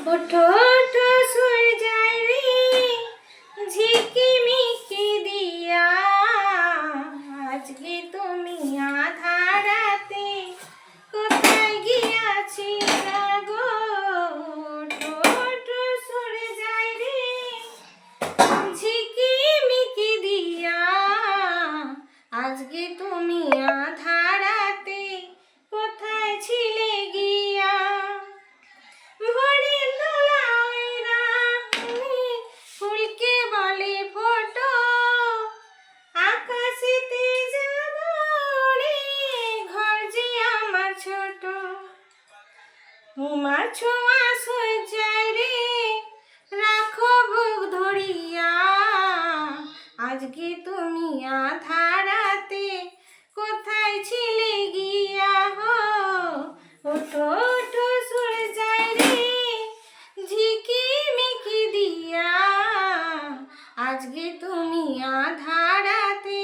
ওঠো ওঠো সূর্যায় রে ঝিকিমিকি দিয়া, আজকে তুমি আধার রাতে কোথায় গিয়াছিলা গো। ওঠো ওঠো সূর্যায় রে ঝিকিমিকি দিয়া, আজকে তুমি আধার রাতে কোথায় ছিলে গিয়া। ভোরের দোলা ওইরা ফুলকে বলে ফোটো, আকাশেতে যাব রে ঘর যে আমার ছোট। তোমার ছোঁয়া সূর্যায় রে রাখো বুক ধরিয়া, আজকে তুমি আধার রাতে কোথায় ছিলে গিয়া হো। ওঠো ওঠো সূর্যায় রে ঝিকিমিকি দিয়া, আজকে তুমি আধার রাতে